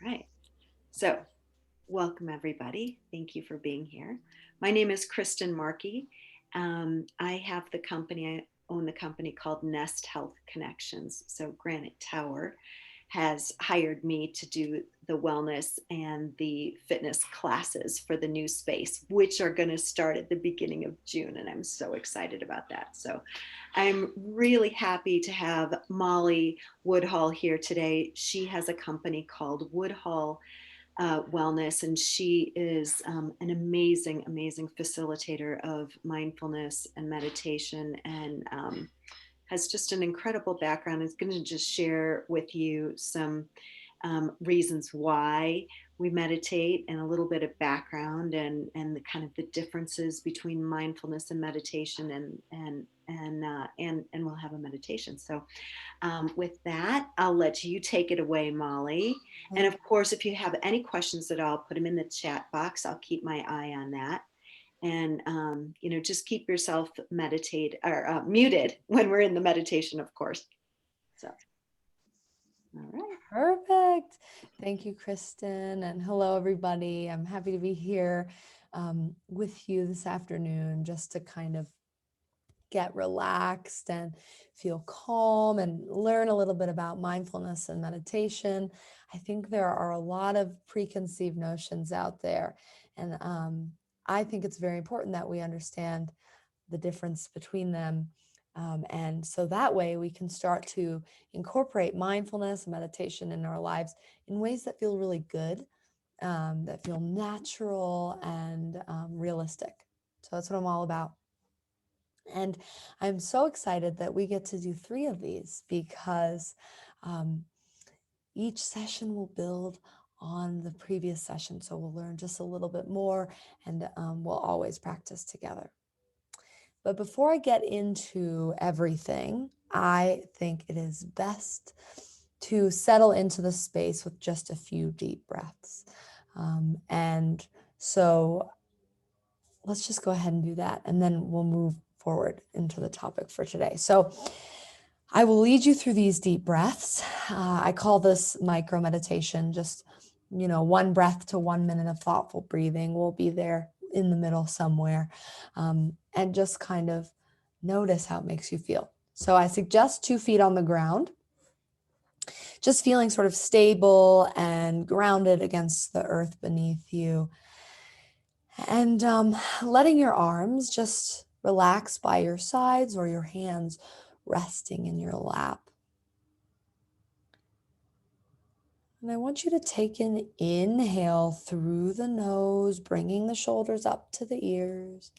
Right. So, welcome everybody. Thank you for being here. My name is Kristen Markey. I have I own the company called Nest Health Connections. So, Granite Tower has hired me to do the wellness and the fitness classes for the new space, which are going to start at the beginning of June. And I'm so excited about that. So, I'm really happy to have Molly Woodhall here today. She has a company called Woodhall Wellness, and she is an amazing, amazing facilitator of mindfulness and meditation, and has just an incredible background. Is going to just share with you some reasons why we meditate and a little bit of background and the kind of the differences between mindfulness and meditation and we'll have a meditation. So with that, I'll let you take it away, Molly. And of course, if you have any questions at all, put them in the chat box. I'll keep my eye on that. And just keep yourself muted when we're in the meditation, of course. So, all right. Perfect. Thank you, Kristen. And hello, everybody. I'm happy to be here with you this afternoon just to kind of get relaxed and feel calm and learn a little bit about mindfulness and meditation. I think there are a lot of preconceived notions out there. And I think it's very important that we understand the difference between them. And so that way we can start to incorporate mindfulness and meditation in our lives in ways that feel really good, that feel natural and realistic. So that's what I'm all about. And I'm so excited that we get to do 3 of these because each session will build on the previous session. So we'll learn just a little bit more and we'll always practice together. But before I get into everything, I think it is best to settle into the space with just a few deep breaths. And so let's just go ahead and do that. And then we'll move forward into the topic for today. So I will lead you through these deep breaths. I call this micro meditation, just, 1 breath to 1 minute of thoughtful breathing. We'll be there in the middle somewhere. And just kind of notice how it makes you feel. So I suggest 2 feet on the ground, just feeling sort of stable and grounded against the earth beneath you. And letting your arms just relax by your sides or your hands resting in your lap. And I want you to take an inhale through the nose, bringing the shoulders up to the ears.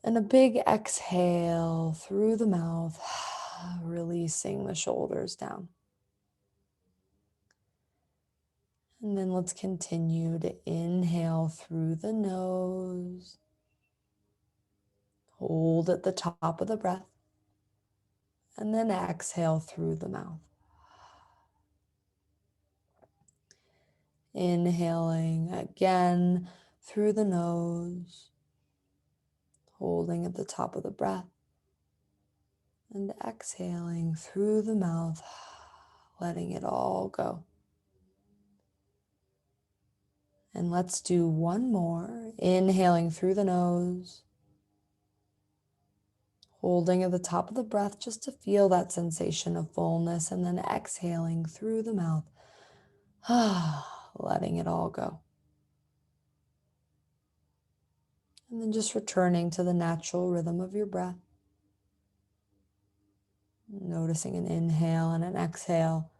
And a big exhale through the mouth, releasing the shoulders down. And then let's continue to inhale through the nose. Hold at the top of the breath. And then exhale through the mouth. Inhaling again through the nose, holding at the top of the breath, and exhaling through the mouth, letting it all go. And let's do one more. Inhaling through the nose, holding at the top of the breath just to feel that sensation of fullness, and then exhaling through the mouth, letting it all go. And then just returning to the natural rhythm of your breath. Noticing an inhale and an exhale.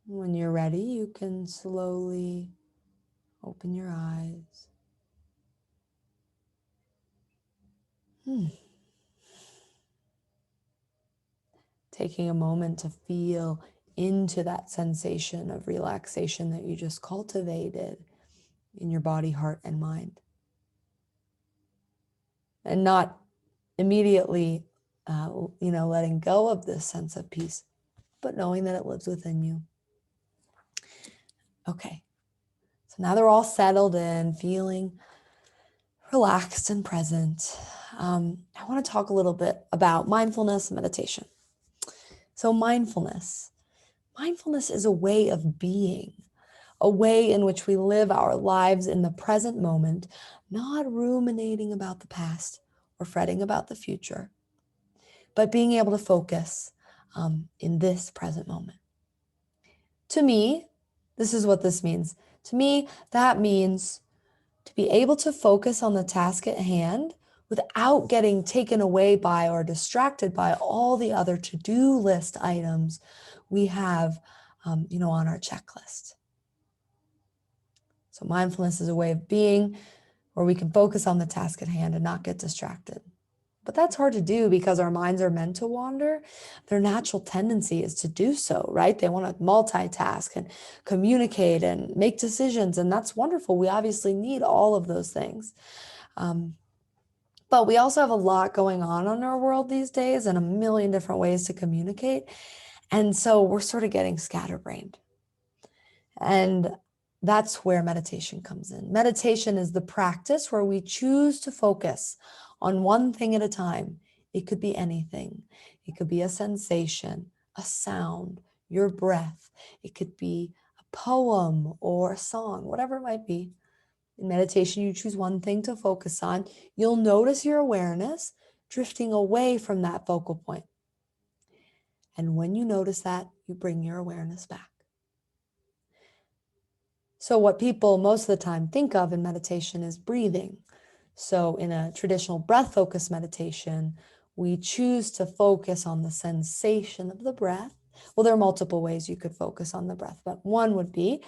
When you're ready, you can slowly open your eyes. Taking a moment to feel into that sensation of relaxation that you just cultivated in your body, heart, and mind. And not immediately, letting go of this sense of peace, but knowing that it lives within you. Okay, so now they're all settled in, feeling relaxed and present. I want to talk a little bit about mindfulness and meditation. So mindfulness Mindfulness is a way of being, a way in which we live our lives in the present moment, not ruminating about the past or fretting about the future, but being able to focus in this present moment. To me, this is what this means. To me, that means to be able to focus on the task at hand without getting taken away by or distracted by all the other to-do list items we have, on our checklist. So mindfulness is a way of being where we can focus on the task at hand and not get distracted. But that's hard to do because our minds are meant to wander. Their natural tendency is to do so, right? They want to multitask and communicate and make decisions, and that's wonderful. We obviously need all of those things. But we also have a lot going on in our world these days and a million different ways to communicate. And so we're sort of getting scatterbrained. And that's where meditation comes in. Meditation is the practice where we choose to focus on one thing at a time. It could be anything. It could be a sensation, a sound, your breath. It could be a poem or a song, whatever it might be. In meditation, you choose one thing to focus on. You'll notice your awareness drifting away from that focal point. And when you notice that, you bring your awareness back. So what people most of the time think of in meditation is breathing. So in a traditional breath-focused meditation, we choose to focus on the sensation of the breath. Well, there are multiple ways you could focus on the breath, but one would be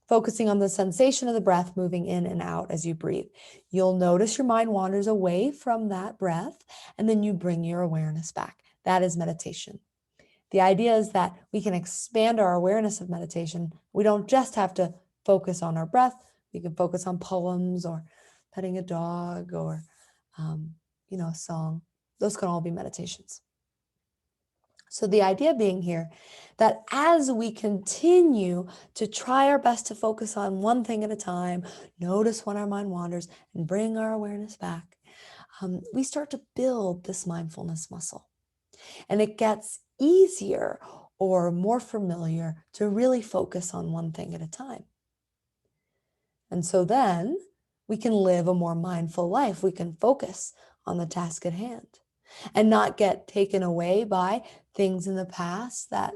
focusing on the sensation of the breath moving in and out as you breathe. You'll notice your mind wanders away from that breath, and then you bring your awareness back. That is meditation. The idea is that we can expand our awareness of meditation. We don't just have to focus on our breath. We can focus on poems or petting a dog or, a song. Those can all be meditations. So the idea being here that as we continue to try our best to focus on one thing at a time, notice when our mind wanders and bring our awareness back, we start to build this mindfulness muscle. And it gets easier or more familiar to really focus on one thing at a time. And so then we can live a more mindful life. We can focus on the task at hand and not get taken away by things in the past that,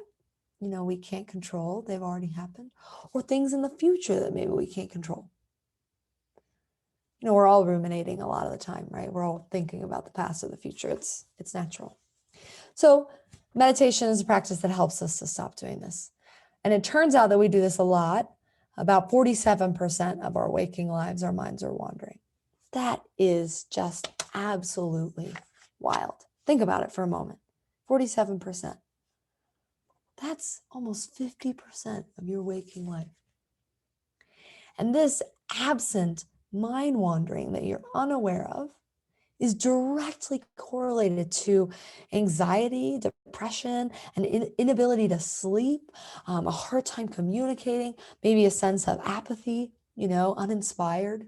we can't control. They've already happened. Or things in the future that maybe we can't control. We're all ruminating a lot of the time, right? We're all thinking about the past or the future. It's natural. So meditation is a practice that helps us to stop doing this. And it turns out that we do this a lot. About 47% of our waking lives, our minds are wandering. That is just absolutely wild. Think about it for a moment. 47%. That's almost 50% of your waking life. And this absent mind wandering that you're unaware of is directly correlated to anxiety, depression, an inability to sleep, a hard time communicating, maybe a sense of apathy, uninspired.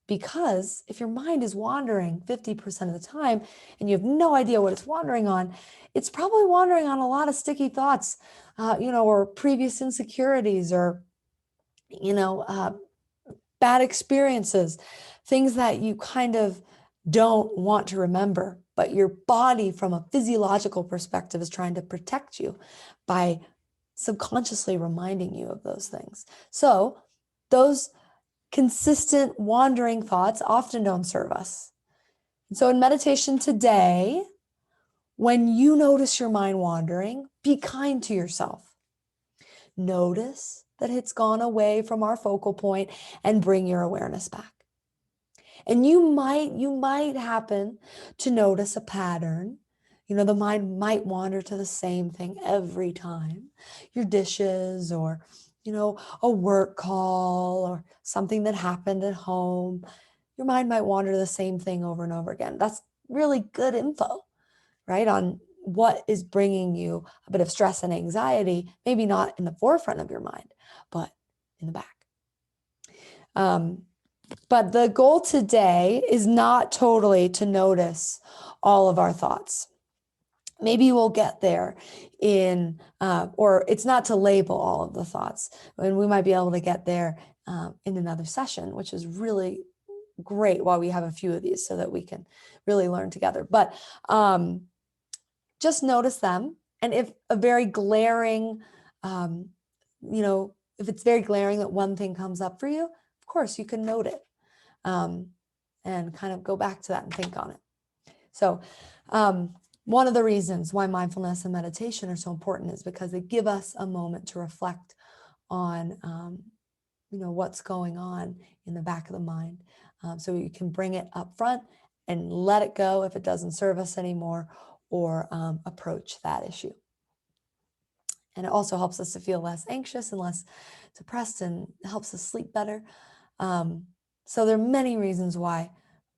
Because if your mind is wandering 50% of the time and you have no idea what it's wandering on, it's probably wandering on a lot of sticky thoughts, or previous insecurities or, bad experiences, things that you kind of don't want to remember, but your body from a physiological perspective is trying to protect you by subconsciously reminding you of those things. So those consistent wandering thoughts often don't serve us. And so in meditation today, when you notice your mind wandering, be kind to yourself. Notice that it's gone away from our focal point and bring your awareness back. And you might happen to notice a pattern. The mind might wander to the same thing every time. Your dishes or, a work call or something that happened at home. Your mind might wander to the same thing over and over again. That's really good info, right? On what is bringing you a bit of stress and anxiety, maybe not in the forefront of your mind, but in the back. But the goal today is not totally to notice all of our thoughts. Maybe we'll get there or it's not to label all of the thoughts, and we might be able to get there in another session, which is really great while we have a few of these so that we can really learn together. But just notice them. And if a very glaring, if it's very glaring that one thing comes up for you, of course you can note it and kind of go back to that and think on it. So one of the reasons why mindfulness and meditation are so important is because they give us a moment to reflect on, what's going on in the back of the mind. So you can bring it up front and let it go if it doesn't serve us anymore, or approach that issue. And it also helps us to feel less anxious and less depressed, and helps us sleep better. So there are many reasons why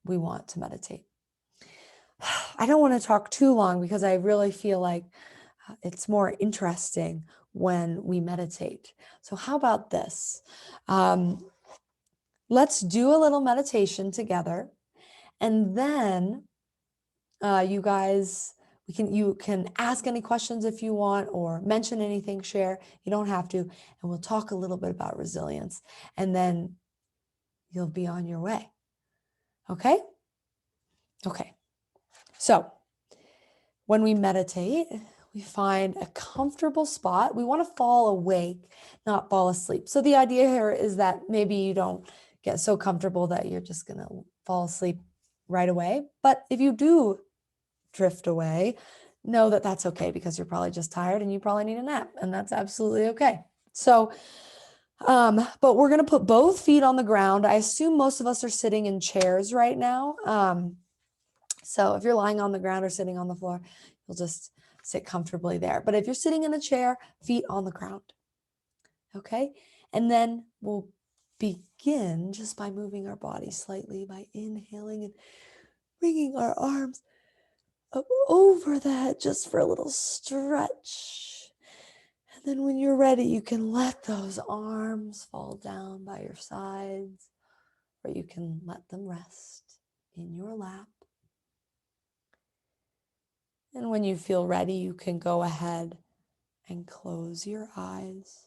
we want to meditate. I don't want to talk too long because I really feel like it's more interesting when we meditate. So how about this? Let's do a little meditation together, and then you guys, you can ask any questions if you want, or mention anything, share. You don't have to, and we'll talk a little bit about resilience, and then you'll be on your way. Okay? Okay. So when we meditate, we find a comfortable spot. We want to fall awake, not fall asleep. So the idea here is that maybe you don't get so comfortable that you're just going to fall asleep right away. But if you do drift away, know that that's okay, because you're probably just tired and you probably need a nap, and that's absolutely okay. So, but we're going to put both feet on the ground. I assume most of us are sitting in chairs right now. So if you're lying on the ground or sitting on the floor, you'll just sit comfortably there. But if you're sitting in a chair, feet on the ground. Okay. And then we'll begin just by moving our body slightly, by inhaling and bringing our arms up over the head just for a little stretch. And then when you're ready, you can let those arms fall down by your sides, or you can let them rest in your lap. And when you feel ready, you can go ahead and close your eyes.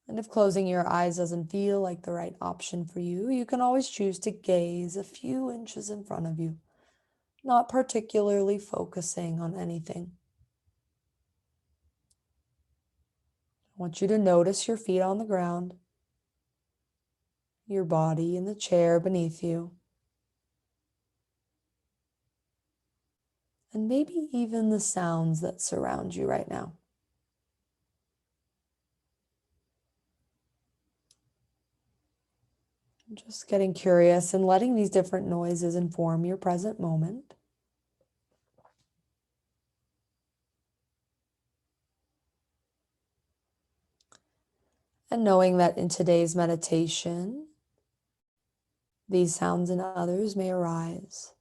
And if closing your eyes doesn't feel like the right option for you, you can always choose to gaze a few inches in front of you, not particularly focusing on anything. I want you to notice your feet on the ground, your body in the chair beneath you, and maybe even the sounds that surround you right now. Just getting curious and letting these different noises inform your present moment. And knowing that in today's meditation, these sounds and others may arise.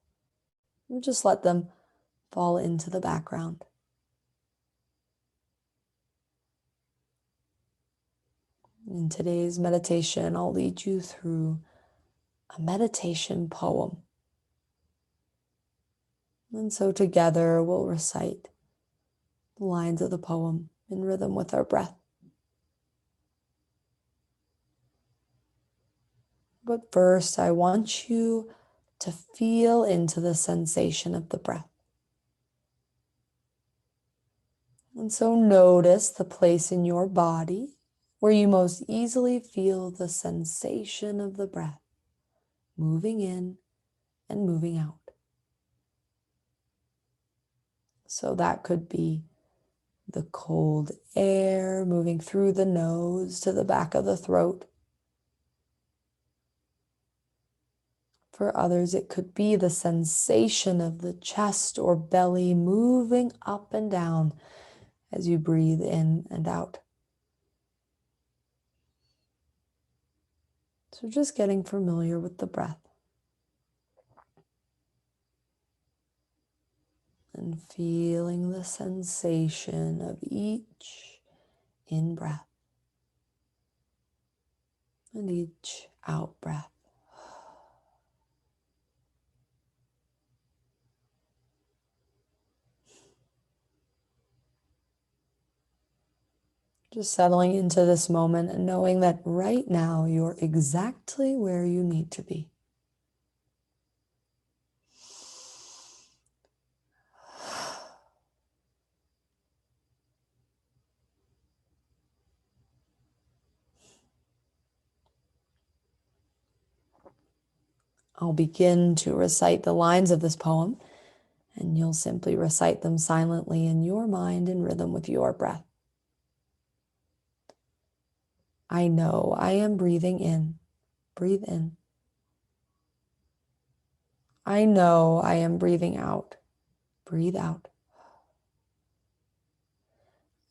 And just let them fall into the background. In today's meditation, I'll lead you through a meditation poem. And so together we'll recite the lines of the poem in rhythm with our breath. But first, I want you to feel into the sensation of the breath. And so notice the place in your body where you most easily feel the sensation of the breath moving in and moving out. So that could be the cold air moving through the nose to the back of the throat. For others, it could be the sensation of the chest or belly moving up and down as you breathe in and out. So just getting familiar with the breath and feeling the sensation of each in-breath and each out-breath. Just settling into this moment and knowing that right now you're exactly where you need to be. I'll begin to recite the lines of this poem, and you'll simply recite them silently in your mind in rhythm with your breath. I know I am breathing in. Breathe in. I know I am breathing out. Breathe out.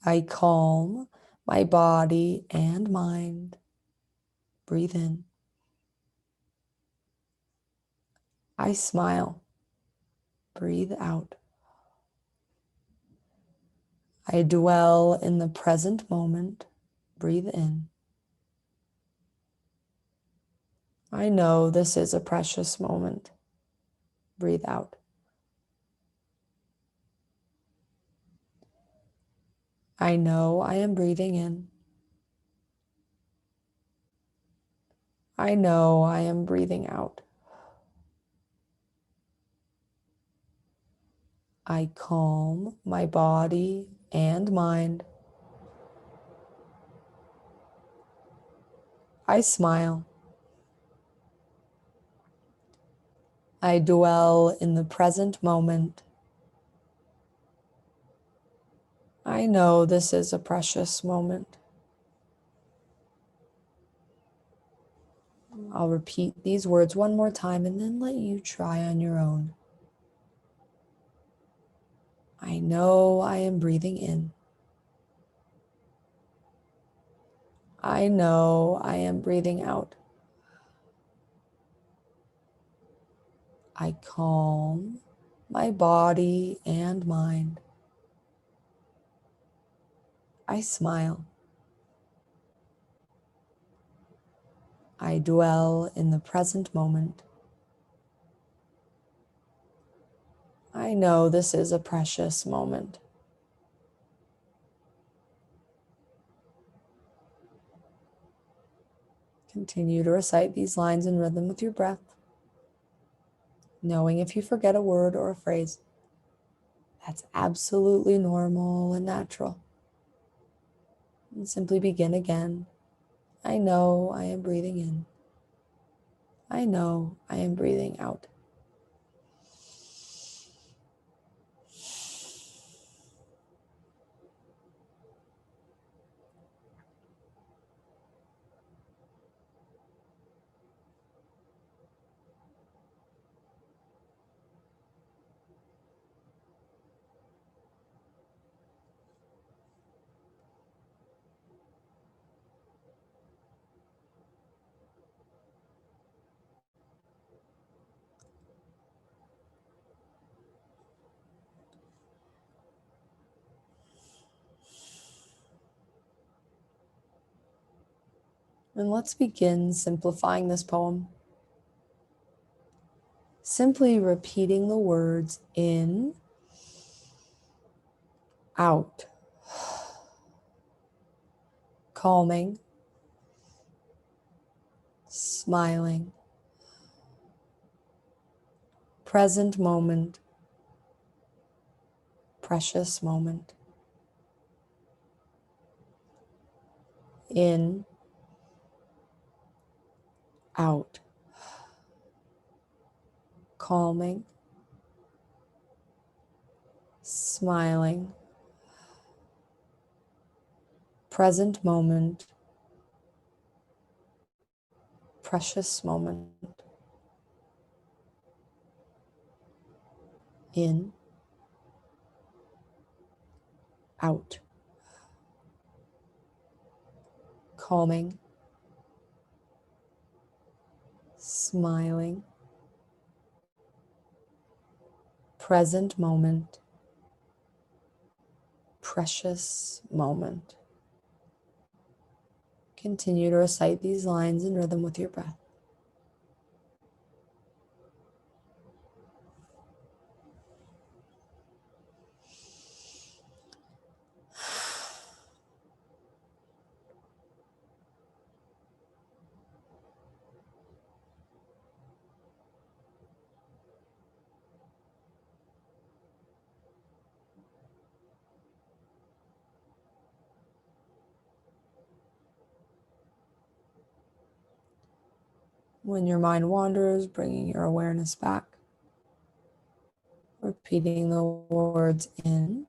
I calm my body and mind. Breathe in. I smile. Breathe out. I dwell in the present moment. Breathe in. I know this is a precious moment. Breathe out. I know I am breathing in. I know I am breathing out. I calm my body and mind. I smile. I dwell in the present moment. I know this is a precious moment. I'll repeat these words one more time and then let you try on your own. I know I am breathing in. I know I am breathing out. I calm my body and mind. I smile. I dwell in the present moment. I know this is a precious moment. Continue to recite these lines in rhythm with your breath, knowing if you forget a word or a phrase, that's absolutely normal and natural. And simply begin again. I know I am breathing in. I know I am breathing out. And let's begin simplifying this poem. Simply repeating the words in, out, calming, smiling, present moment, precious moment. In, out, calming, smiling, present moment, precious moment. In, out, calming, smiling, present moment, precious moment. Continue to recite these lines in rhythm with your breath. When your mind wanders, bringing your awareness back, repeating the words in,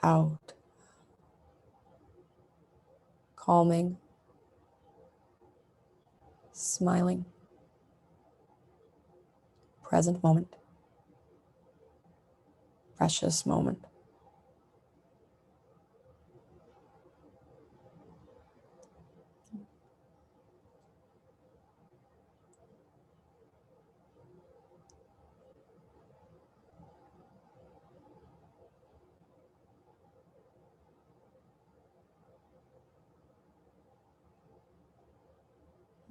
out, calming, smiling, present moment, precious moment.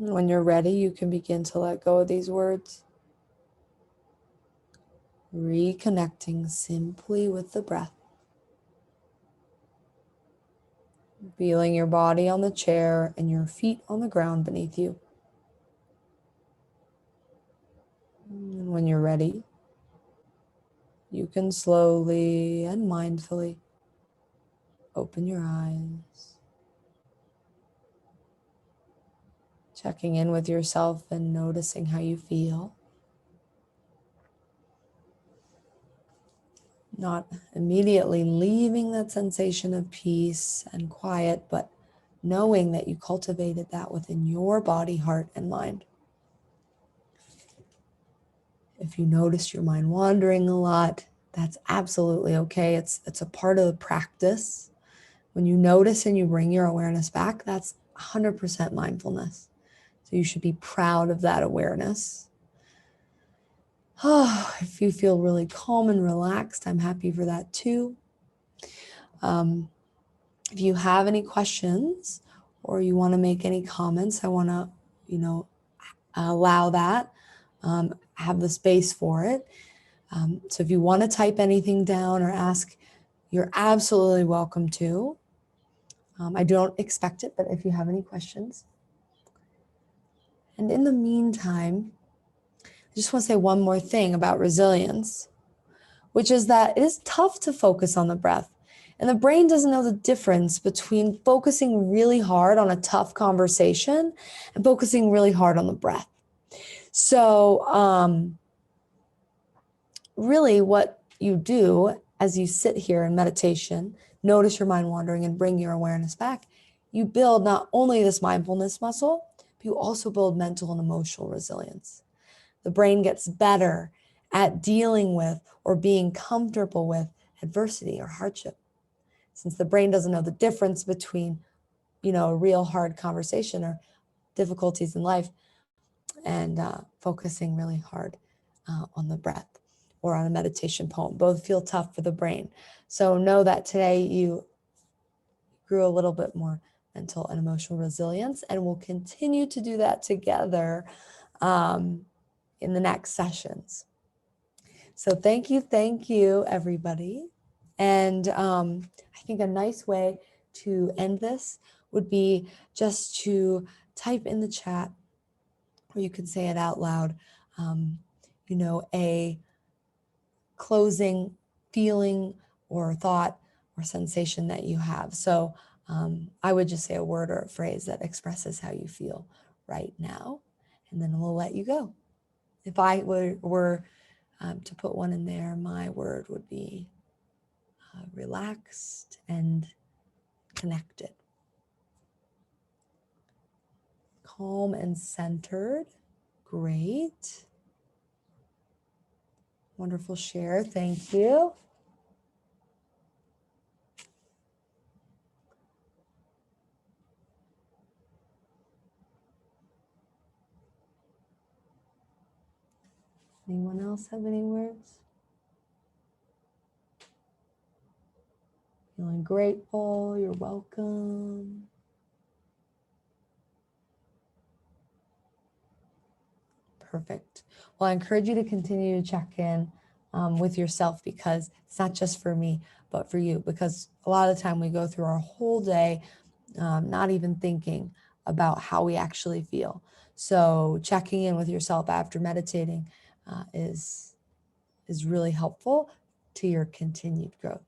When you're ready, you can begin to let go of these words, reconnecting simply with the breath, feeling your body on the chair and your feet on the ground beneath you. And when you're ready, you can slowly and mindfully open your eyes, checking in with yourself and noticing how you feel. Not immediately leaving that sensation of peace and quiet, but knowing that you cultivated that within your body, heart, and mind. If you notice your mind wandering a lot, that's absolutely okay. It's a part of the practice. When you notice and you bring your awareness back, that's 100% mindfulness. So you should be proud of that awareness. Oh, if you feel really calm and relaxed, I'm happy for that too. If you have any questions or you want to make any comments, I want to, allow that, have the space for it. So if you want to type anything down or ask, you're absolutely welcome to. I don't expect it, but if you have any questions. And in the meantime, I just want to say one more thing about resilience, which is that it is tough to focus on the breath. And the brain doesn't know the difference between focusing really hard on a tough conversation and focusing really hard on the breath. So really what you do as you sit here in meditation, notice your mind wandering and bring your awareness back, you build not only this mindfulness muscle, but you also build mental and emotional resilience. The brain gets better at dealing with or being comfortable with adversity or hardship. Since the brain doesn't know the difference between, a real hard conversation or difficulties in life and focusing really hard on the breath or on a meditation poem. Both feel tough for the brain. So know that today you grew a little bit more mental and emotional resilience, and we'll continue to do that together in the next sessions. So thank you, everybody. And I think a nice way to end this would be just to type in the chat, or you can say it out loud, a closing feeling or thought or sensation that you have. So I would just say a word or a phrase that expresses how you feel right now, and then we'll let you go. If I were to put one in there, my word would be relaxed and connected. Calm and centered. Great. Wonderful share. Thank you. Anyone else have any words? Feeling grateful. You're welcome. Perfect. Well, I encourage you to continue to check in with yourself, because it's not just for me, but for you. Because a lot of the time we go through our whole day not even thinking about how we actually feel. So checking in with yourself after meditating is really helpful to your continued growth.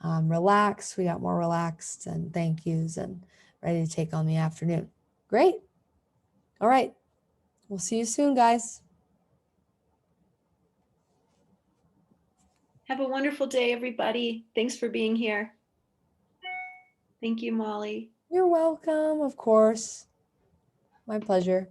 Relax. We got more relaxed and thank yous and ready to take on the afternoon. Great. All right. We'll see you soon, guys. Have a wonderful day, everybody. Thanks for being here. Thank you, Molly. You're welcome, of course. My pleasure.